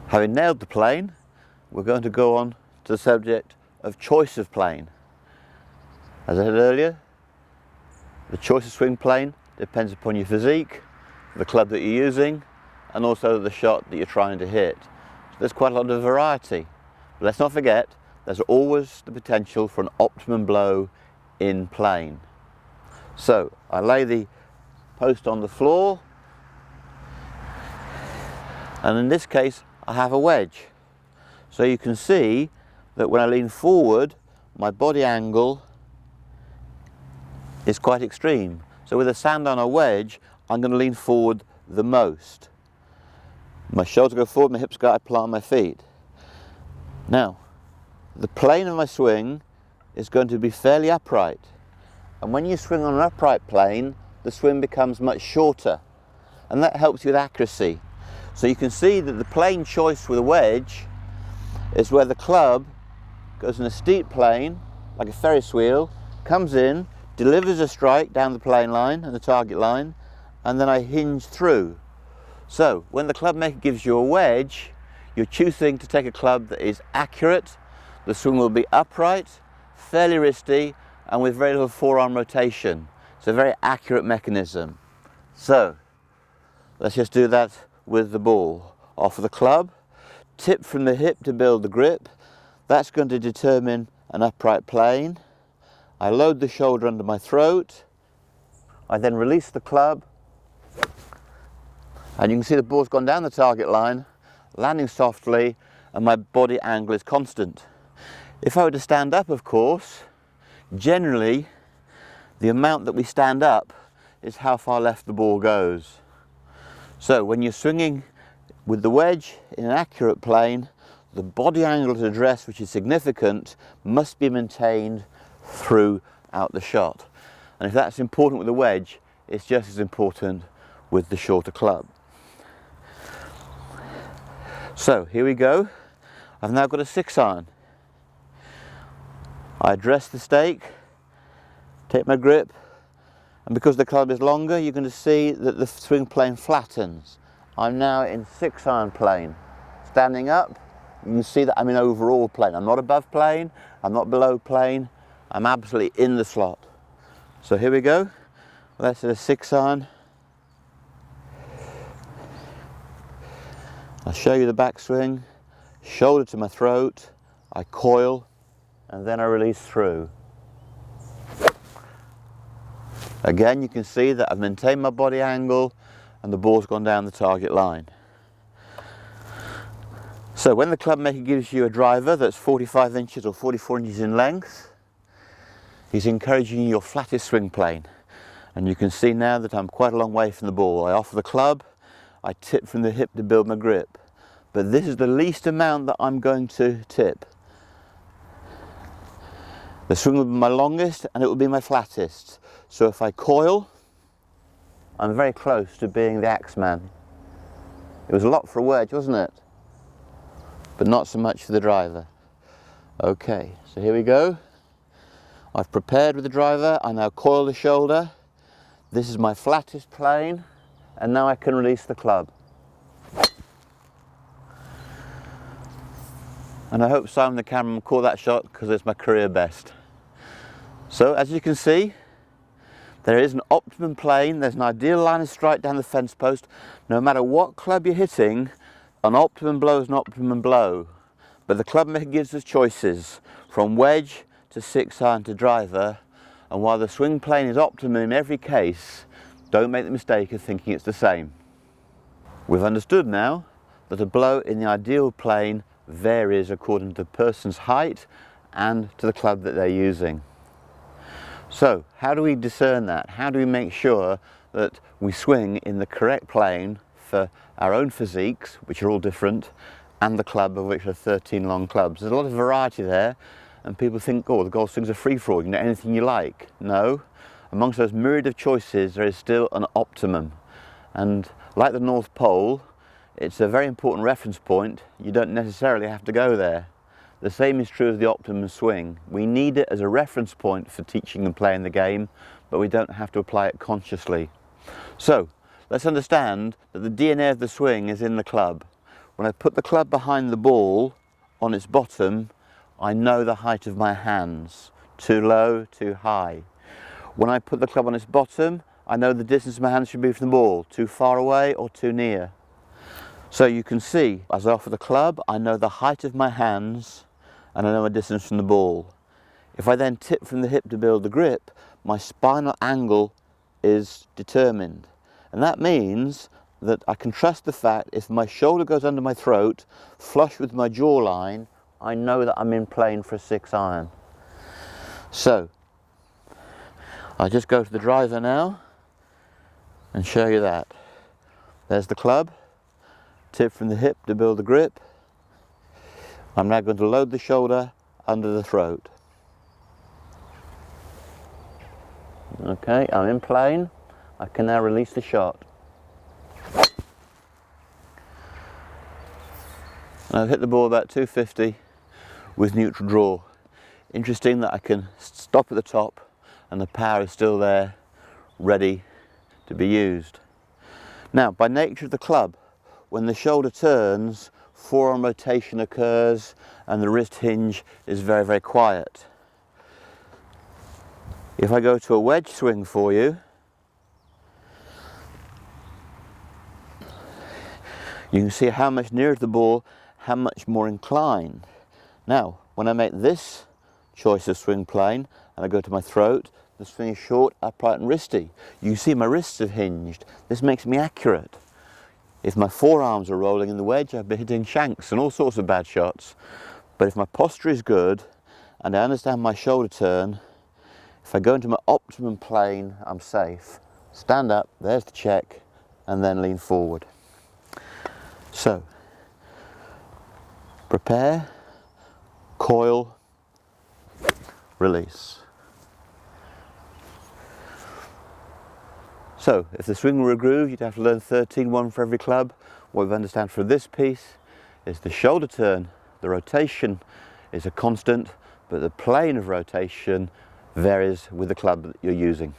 Having nailed the plane, we're going to go on to the subject of choice of plane. As I said earlier, the choice of swing plane depends upon your physique, the club that you're using, and also the shot that you're trying to hit. So there's quite a lot of variety. But let's not forget, there's always the potential for an optimum blow in plane. So I lay the post on the floor, and in this case I have a wedge. So you can see that when I lean forward, my body angle is quite extreme. So with a sand on a wedge, I'm going to lean forward the most. My shoulders go forward, my hips go out, I plant my feet. Now, the plane of my swing is going to be fairly upright. And when you swing on an upright plane, the swing becomes much shorter. And that helps you with accuracy. So you can see that the plane choice with a wedge is where the club goes in a steep plane, like a Ferris wheel, comes in, delivers a strike down the plane line and the target line, and then I hinge through. So when the club maker gives you a wedge, you're choosing to take a club that is accurate, the swing will be upright, fairly wristy, and with very little forearm rotation. It's a very accurate mechanism. So let's just do that with the ball. Off of the club, tip from the hip to build the grip. That's going to determine an upright plane. I load the shoulder under my throat. I then release the club, and you can see the ball's gone down the target line, landing softly, and my body angle is constant. If I were to stand up, of course, generally the amount that we stand up is how far left the ball goes. So when you're swinging with the wedge in an accurate plane, the body angle to address, which is significant, must be maintained throughout the shot. And if that's important with the wedge, it's just as important with the shorter club. So here we go. I've now got a 6-iron. I address the stake, take my grip, and because the club is longer, you're going to see that the swing plane flattens. I'm now in 6-iron plane. Standing up, you can see that I'm in overall plane. I'm not above plane, I'm not below plane, I'm absolutely in the slot. So here we go. That's a 6-iron. I'll show you the backswing. Shoulder to my throat, I coil, and then I release through. Again, you can see that I've maintained my body angle and the ball's gone down the target line. So when the club maker gives you a driver that's 45 inches or 44 inches in length, he's encouraging your flattest swing plane. And you can see now that I'm quite a long way from the ball. I offer the club, I tip from the hip to build my grip. But this is the least amount that I'm going to tip. The swing will be my longest and it will be my flattest. So if I coil, I'm very close to being the axeman. It was a lot for a wedge, wasn't it? But not so much for the driver. Okay, so here we go. I've prepared with the driver. I now coil the shoulder. This is my flattest plane, and now I can release the club. And I hope Simon the cameraman caught that shot because it's my career best. So as you can see, there is an optimum plane, there's an ideal line of strike down the fence post. No matter what club you're hitting, an optimum blow is an optimum blow. But the club maker gives us choices from wedge to 6-iron to driver, and while the swing plane is optimum in every case, don't make the mistake of thinking it's the same. We've understood now that a blow in the ideal plane varies according to the person's height and to the club that they're using. So how do we discern that? How do we make sure that we swing in the correct plane for our own physiques, which are all different, and the club, of which are 13 long clubs? There's a lot of variety there, and people think, oh, the golf swing's a free-for-all, you can do anything you like. No, amongst those myriad of choices, there is still an optimum. And like the North Pole, it's a very important reference point. You don't necessarily have to go there. The same is true of the optimum swing. We need it as a reference point for teaching and playing the game, but we don't have to apply it consciously. So let's understand that the DNA of the swing is in the club. when I put the club behind the ball on its bottom, I know the height of my hands. Too low, too high. When I put the club on its bottom, I know the distance my hands should be from the ball. Too far away or too near. So you can see, as I offer the club, I know the height of my hands and I know my distance from the ball. If I then tip from the hip to build the grip, my spinal angle is determined. And that means that I can trust the fact if my shoulder goes under my throat, flush with my jawline, I know that I'm in plane for a 6-iron. So, I'll just go to the driver now and show you that. There's the club, tip from the hip to build the grip. I'm now going to load the shoulder under the throat. Okay, I'm in plane. I can now release the shot. And I've hit the ball about 250 with neutral draw. Interesting that I can stop at the top and the power is still there, ready to be used. Now, by nature of the club, when the shoulder turns, forearm rotation occurs and the wrist hinge is very, very quiet. If I go to a wedge swing for you, you can see how much nearer to the ball, how much more inclined. Now, when I make this choice of swing plane and I go to my throat, the swing is short, upright and wristy. You see my wrists have hinged. This makes me accurate. If my forearms are rolling in the wedge, I've been hitting shanks and all sorts of bad shots. But if my posture is good and I understand my shoulder turn, if I go into my optimum plane, I'm safe. Stand up, there's the check, and then lean forward. So, prepare, coil, release. So, if the swing were a groove, you'd have to learn 13-1 for every club. What we understand for this piece is the shoulder turn, the rotation is a constant, but the plane of rotation varies with the club that you're using.